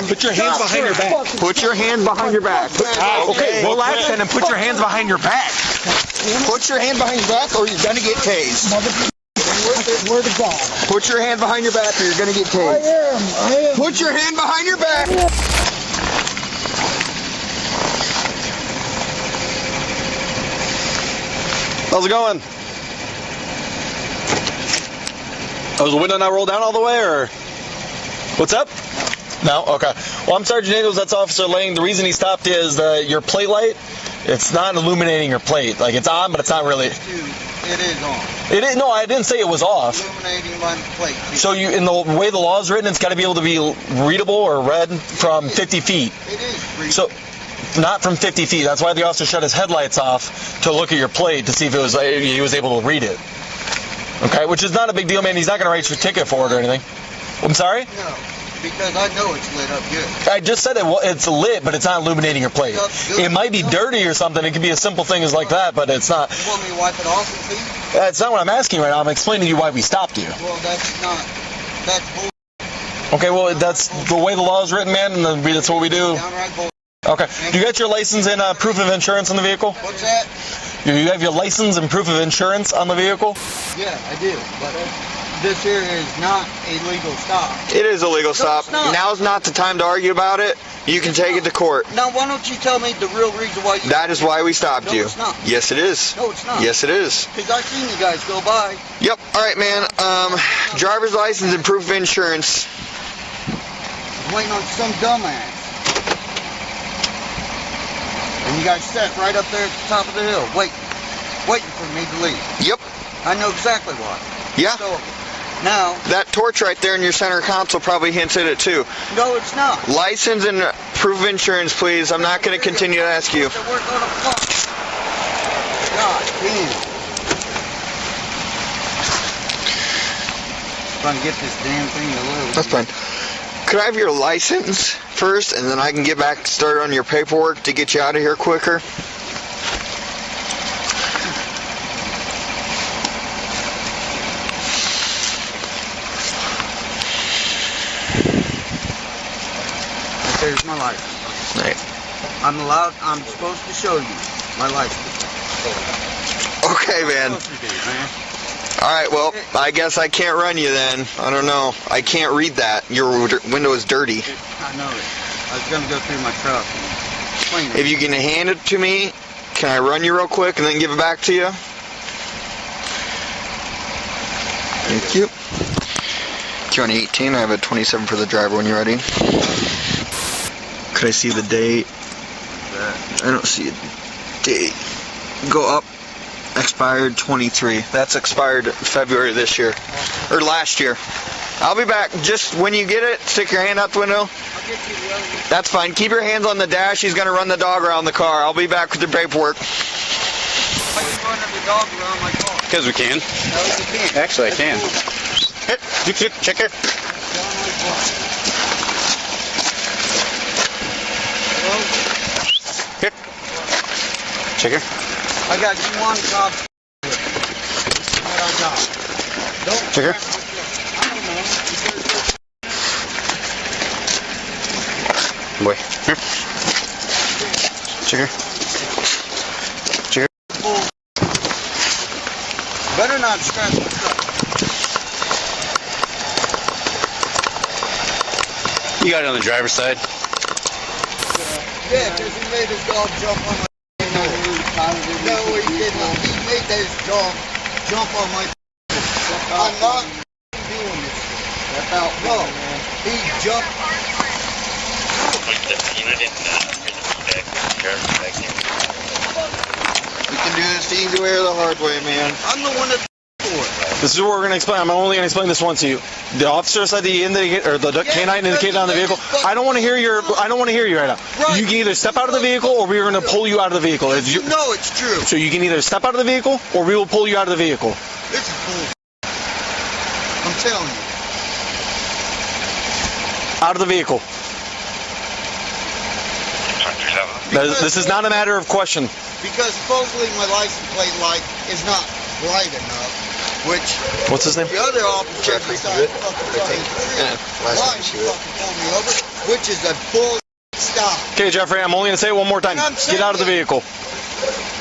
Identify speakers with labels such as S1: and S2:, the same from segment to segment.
S1: Put your hands behind your back.
S2: Put your hands behind your back.
S1: Okay, relax then and put your hands behind your back.
S2: Put your hand behind your back or you're gonna get tased.
S3: Word of God.
S2: Put your hand behind your back or you're gonna get tased.
S3: I am.
S2: Put your hand behind your back.
S1: How's it going? Oh, was the window not rolled down all the way, or what's up? No? Okay. Well, I'm Sergeant Daniels. That's Officer Lang. The reason he stopped is your plate light. It's not illuminating your plate. Like, it's on, but it's not really.
S4: It is on.
S1: It is. No, I didn't say it was off.
S4: Illuminating my plate.
S1: So you, in the way the law is written, it's got to be able to be readable or read from 50 feet.
S4: It is readable.
S1: So, not from 50 feet. That's why the officer shut his headlights off to look at your plate to see if he was able to read it. Okay, which is not a big deal, man. He's not going to write your ticket for it or anything. I'm sorry?
S4: No, because I know it's lit up good.
S1: I just said it's lit, but it's not illuminating your plate. It might be dirty or something. It could be a simple thing as like that, but it's not.
S4: You want me to wipe it off and see?
S1: That's not what I'm asking right now. I'm explaining to you why we stopped you.
S4: Well, that's not. That's bull.
S1: Okay, well, that's the way the law is written, man, and that's what we do.
S4: Downright bull.
S1: Okay. Do you got your license and proof of insurance on the vehicle?
S4: What's that?
S1: Do you have your license and proof of insurance on the vehicle?
S4: Yeah, I do. But this here is not a legal stop.
S2: It is a legal stop.
S4: it's not.
S2: Now's not the time to argue about it. You can take it to court.
S4: Now, why don't you tell me the real reason why you...
S2: That is why we stopped
S4: No,
S2: you.
S4: it's not.
S2: Yes, it is.
S4: No, it's not.
S2: Yes, it is.
S4: Because I seen you guys go by.
S2: Yep. All right, man. Driver's license and proof of insurance.
S4: Waiting on some dumbass. And you guys sat right up there at the top of the hill, waiting for me to leave.
S2: Yep.
S4: I know exactly why.
S2: Yeah.
S4: So, now...
S2: That torch right there in your center console probably hints at it, too.
S4: No, it's not.
S2: License and proof of insurance, please. I'm not going to continue to ask you.
S4: We're going to fuck. God damn. Trying to get this damn thing to live.
S2: That's fine. Could I have your license first, and then I can get back started on your paperwork to get you out of here quicker?
S4: There's my license.
S2: Right.
S4: I'm supposed to show you my license.
S2: Okay, man.
S4: What you do, man?
S2: All right, well, I guess I can't run you then. I don't know. I can't read that. Your window is dirty.
S4: I know it. I was going to go through my truck and clean it.
S2: If you can hand it to me, can I run you real quick and then give it back to you? Thank you. 218, I have a 27 for the driver when you're ready. Could I see the date? I don't see a date. Go up. Expired 23. That's expired February this year. Or last year. I'll be back. Just when you get it, stick your hand out the window.
S4: I'll get you the other one.
S2: That's fine. Keep your hands on the dash. He's going to run the dog around the car. I'll be back with your paperwork.
S4: Why are you running the dog around my car?
S1: Because we can.
S4: No, you can't.
S1: Actually, I can. Check here. Here. Check here.
S4: I got you one job. What I got. Don't
S1: Check here.
S4: I don't know.
S1: Boy. Here. Check here. Check here.
S4: Better not scratch my truck.
S1: You got it on the driver's side.
S4: Yeah, because he made his dog jump on my... No, he didn't. He made his dog jump on my... I'm not doing this. That's out. No, he jumped...
S2: We can do this the easy way or the hard way, man.
S4: I'm the one that's for it.
S1: This is what we're going to explain. I'm only going to explain this once to you. The officer said the canine indicated on the vehicle. I don't want to hear you right now.
S4: Right.
S1: You can either step out of the vehicle or we're going to pull you out of the vehicle.
S4: No, it's true.
S1: So you can either step out of the vehicle or we will pull you out of the vehicle.
S4: This is bull. I'm telling you.
S1: Out of the vehicle. This is not a matter of question.
S4: Because supposedly my license plate light is not bright enough. which
S1: What's his name?
S4: the other officer
S2: Jeffrey,
S4: decided
S2: good?
S4: to fucking tell me the truth.
S2: Yeah, last
S4: Why
S2: time
S4: you
S2: she was-
S4: fucking told me over, which is a bull stop.
S1: Okay, Jeffrey, I'm only going to say it one more time.
S4: I'm
S1: Get out of the
S4: saying-
S1: vehicle.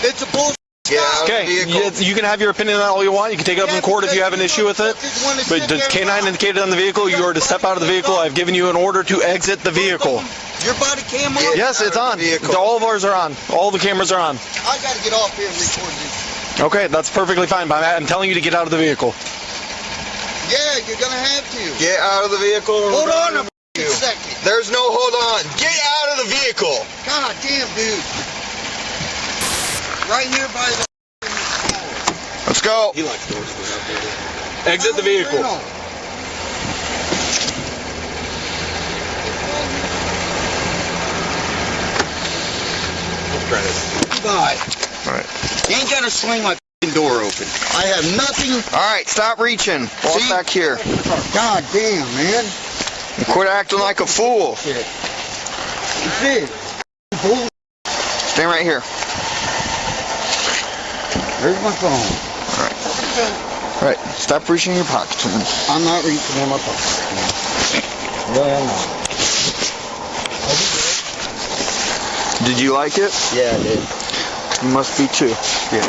S4: It's a bull
S2: Get out of the
S1: Okay,
S2: vehicle.
S1: you can have your opinion on that all you want. You can take it up in court if you have an issue with it. But the K9 indicated on the vehicle, you are to step out of the vehicle. I've given you an order to exit the vehicle.
S4: Your body cam on?
S1: Yes, it's on.
S2: Vehicle.
S1: All of ours are on. All the cameras are on.
S4: I gotta get off here and record this.
S1: Okay, that's perfectly fine. But I'm telling you to get out of the vehicle.
S4: Yeah, you're gonna have to.
S2: Get out of the vehicle. or
S4: Hold
S2: we're
S4: on
S2: gonna
S4: a
S2: you.
S4: second.
S2: There's no hold on. Get out of the vehicle.
S4: God damn, dude. Right here by the
S2: Let's go.
S1: He likes doors Exit the vehicle.
S4: God.
S2: Alright.
S4: You ain't gotta swing my f***ing door open. I have nothing.
S2: Alright, stop reaching. Walk
S4: See?
S2: back here.
S4: God damn, man.
S2: And quit acting like a fool.
S4: Shit. That's it. Bull.
S2: Stand right here.
S4: There's my phone.
S2: Alright, stop reaching in your pockets. man.
S4: I'm not reaching in my pocket. Well, no.
S2: Did you like it?
S4: Yeah, I did.
S2: You must be too.
S4: Yeah.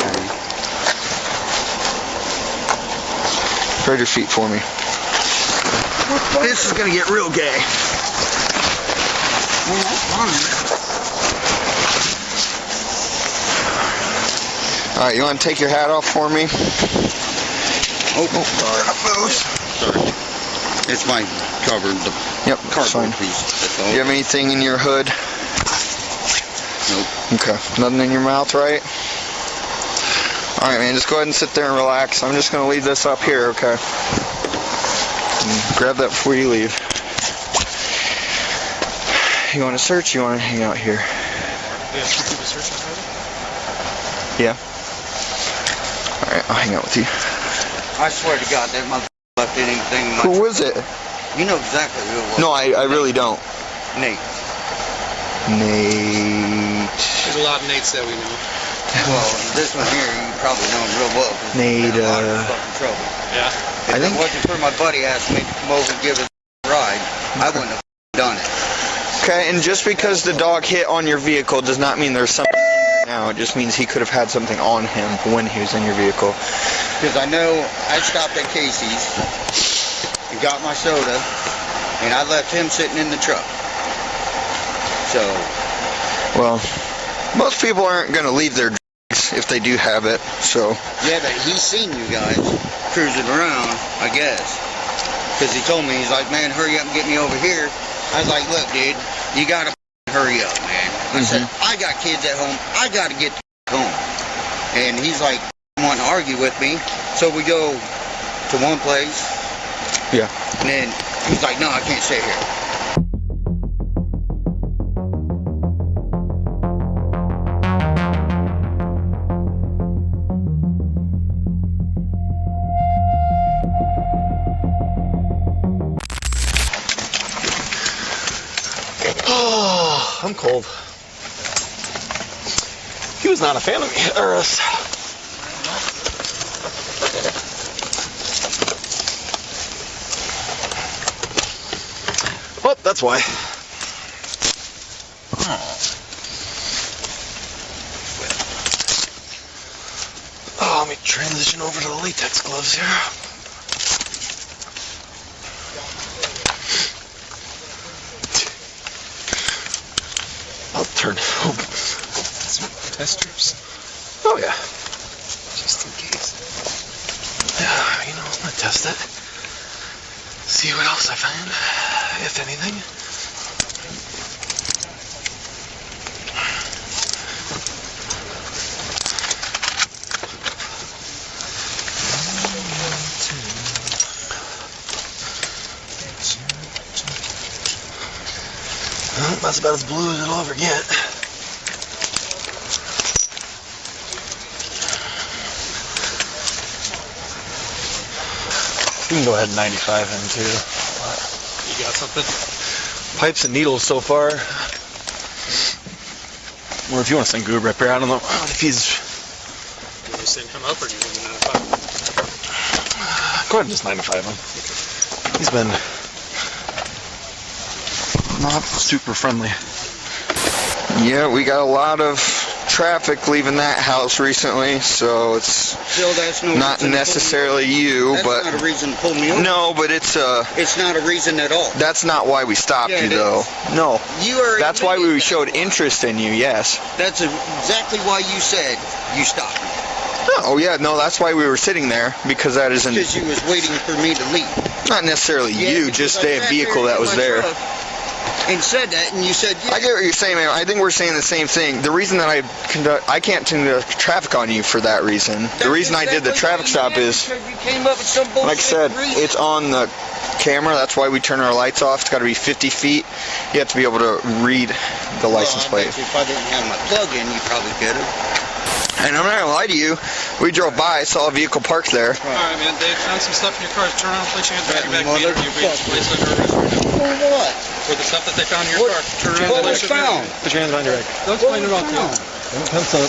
S2: Spread your feet for me. This is gonna get real gay.
S4: Well, that's fine.
S2: Alright, you wanna take your hat off for me?
S4: Oh, sorry. Sorry. It's my cover, the
S2: Yep, that's fine.
S4: cardboard piece. That's all.
S2: Do you have anything in your hood?
S4: Nope.
S2: Okay. Nothing in your mouth, right? Alright, man, just go ahead and sit there and relax. I'm just gonna leave this up here, okay? And grab that before you leave. You wanna search? You wanna hang out here? Yeah. Alright, I'll hang out with you.
S4: I swear to God, that mother left anything in my
S2: Who was it?
S4: You know exactly who it was.
S2: No, I really don't.
S4: Nate.
S2: Nate.
S5: There's a lot of Nates that we know.
S4: Well, this one here, you probably know him real well. 'Cause he's been in a lot of fucking trouble.
S5: Yeah.
S4: If
S2: I
S4: it
S2: think-
S4: wasn't for my buddy asking me to come over and give us a ride, I wouldn't have done it.
S2: Okay, and just because the dog hit on your vehicle does not mean there's something in there now. It just means he could have had something on him when he was in your vehicle.
S4: Because I know I stopped at Casey's and got my soda, and I left him sitting in the truck. So,
S2: Well, most people aren't going to leave their drugs if they do have it, so.
S4: yeah, but he's seen you guys cruising around, I guess. Because he told me, he's like, man, hurry up and get me over here. I was like, look, dude, you gotta hurry up, man. I said, I got kids at home. I gotta get home. And he's like, wanting to argue with me. So we go to one place.
S2: Yeah.
S4: And then he's like, no, I can't stay here.
S1: Oh, I'm cold. He was not a fan of me. Or us. Well, that's why. Oh, let me transition over to the latex gloves here. I'll turn it over.
S5: Testers.
S1: Oh, yeah.
S5: Just in case.
S1: Yeah, you know, I'm gonna test it. See what else I find, if anything. Well, that's about as blue as it'll ever get. You can go ahead and 95 in too.
S5: You got something?
S1: Pipes and needles so far. Or if you want to send Goober up here, I don't know if he's.
S5: You want to send him up or do you want to 95?
S1: Go ahead and just 9-5 him. He's been not super friendly.
S2: Yeah, we got a lot of traffic leaving that house recently, so it's
S4: Bill, that's no
S2: not
S4: reason to
S2: necessarily you,
S4: pull me over. That's
S2: but
S4: not a reason to pull me over.
S2: no, but it's
S4: It's not a reason at all.
S2: that's not why we stopped
S4: Yeah,
S2: you
S4: it
S2: though. No,
S4: You are.
S2: that's why we
S4: admitting
S2: showed
S4: that.
S2: interest in you. Yes.
S4: That's exactly why you said you stopped.
S2: Oh yeah, no, that's why we were sitting there, because that isn't
S4: Because you was waiting for me to leave.
S2: not necessarily
S4: Yeah,
S2: you,
S4: because
S2: just
S4: I
S2: a
S4: sat
S2: vehicle
S4: there
S2: that
S4: in
S2: was
S4: my
S2: there.
S4: truck And said that, and you said yeah.
S2: I get what you're saying, man. I think we're saying the same thing. The reason that I can't conduct traffic on you for that reason. The reason I did the traffic stop is,
S4: because you came up with some bullshit
S2: like I said,
S4: reason.
S2: it's on the camera. That's why we turn our lights off. It's got to be 50 feet. You have to be able to read the license
S4: Well, I
S2: plate.
S4: bet you if I didn't have my plug in, you probably could have.
S2: And I'm not gonna lie to you. We drove by, saw a vehicle parked there.
S5: Alright, man, Dave, found some stuff in your car. Turn around, place your hands behind your back.
S4: That
S5: Peter. You'll be placed under arrest right now.
S4: For what?
S5: For the stuff that they found in your car. Turn around,
S4: What
S5: place
S4: was
S5: your
S4: found?
S5: hands.
S1: Put your hands behind your back.
S5: Don't explain it all to you.
S1: Tense up.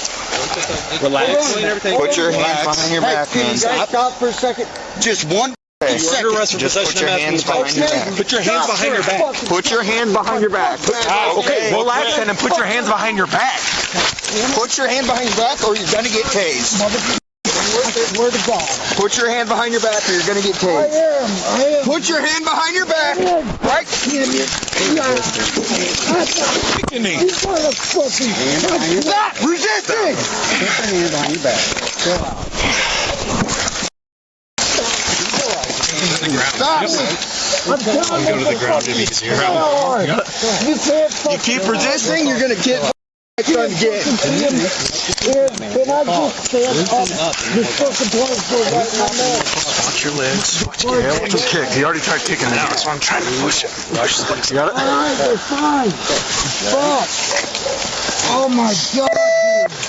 S1: Relax.
S5: Explain everything.
S2: Put your hands behind your back,
S4: Can
S2: man.
S4: you guys stop for a second? Just one
S2: Okay.
S4: second.
S1: Under arrest for
S2: Just
S1: possession
S2: put your
S1: of
S2: hands
S1: meth.
S2: behind your back.
S1: Put your hands behind your back.
S2: Put your hand behind your back.
S1: Okay, relax then and put your hands behind your back.
S2: Put your hand behind your back or you're gonna get tased.
S3: Word of God.
S2: Put your hand behind your back or you're gonna get
S3: I
S2: tased.
S3: am.
S2: Put your hand behind your back. Right?
S3: You want to fucking
S2: Stop! Resisting! Stop!
S3: I'm telling you,
S1: to the ground, it'd be easier.
S3: You can't fucking.
S2: You keep resisting, you're gonna get trying to get.
S3: Can I just stand up? This fucking place for right now, man.
S1: Watch your legs. Yeah, watch him kick. He already tried kicking now. That's why I'm trying to push it. Push his legs. You got it?
S3: Alright, they're fine. Fuck. Oh my God,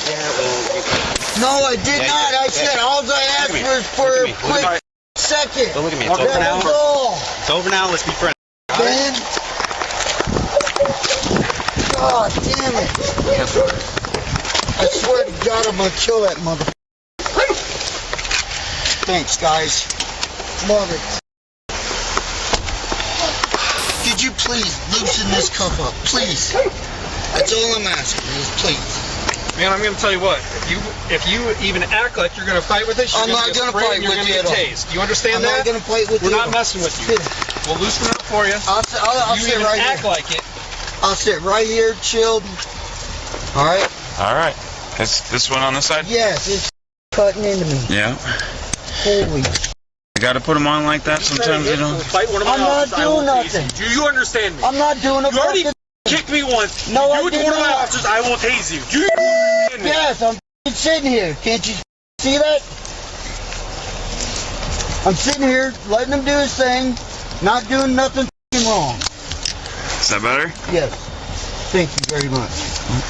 S3: dude.
S4: No, I did not. I said all I asked was for a quick second.
S5: Don't look at me.
S4: That's all.
S5: It's over now. Let's be friends.
S4: Ben. God damn it. I swear to God, I'm gonna kill that motherfucker. Thanks, guys. Love it. Could you please loosen this cuff up? Please. That's all I'm asking is please.
S5: Man, I'm going to tell you what. If you even act like you're going to fight with us, you're
S4: I'm
S5: going
S4: not
S5: to get
S4: gonna
S5: sprayed
S4: fight
S5: and you're
S4: with
S5: going to
S4: you
S5: get
S4: at all.
S5: tased. You understand
S4: I'm
S5: that?
S4: not gonna fight with
S5: We're
S4: you.
S5: not messing with you. We'll loosen it up for you.
S4: I'll
S5: You
S4: sit
S5: even
S4: right
S5: act
S4: here.
S5: like it.
S4: I'll sit right here, chilled. All right.
S6: All right. Is this one on this side?
S4: Yes, it's cutting into me.
S6: Yeah.
S4: Holy.
S6: You got to put them on like that sometimes. You don't.
S5: Fight one of my
S4: I'm not
S5: officers, I will
S4: doing
S5: tase you.
S4: nothing.
S5: Do you understand me?
S4: I'm not doing a
S5: You already
S4: fucking.
S5: kicked me once.
S4: No,
S5: you
S4: I
S5: do it to
S4: did
S5: one of my
S4: not.
S5: officers, I will tase you. Do you understand me?
S4: Yes, I'm f***ing sitting here. Can't you see that? I'm sitting here letting him do his thing, not doing nothing f***ing wrong.
S6: Is that better?
S4: Yes. Thank you very much.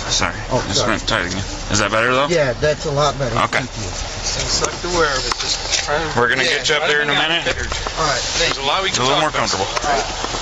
S6: Sorry.
S4: Oh,
S6: Just
S4: sorry.
S6: went tight again. Is that better though?
S4: Yeah, that's a lot better.
S6: Okay.
S4: Thank you.
S5: Things suck to wear, but just try to...
S6: We're gonna get you up there in a minute.
S4: All right. Thank
S5: There's a lot we
S6: It's
S5: can
S6: a little more
S5: talk about.
S6: comfortable.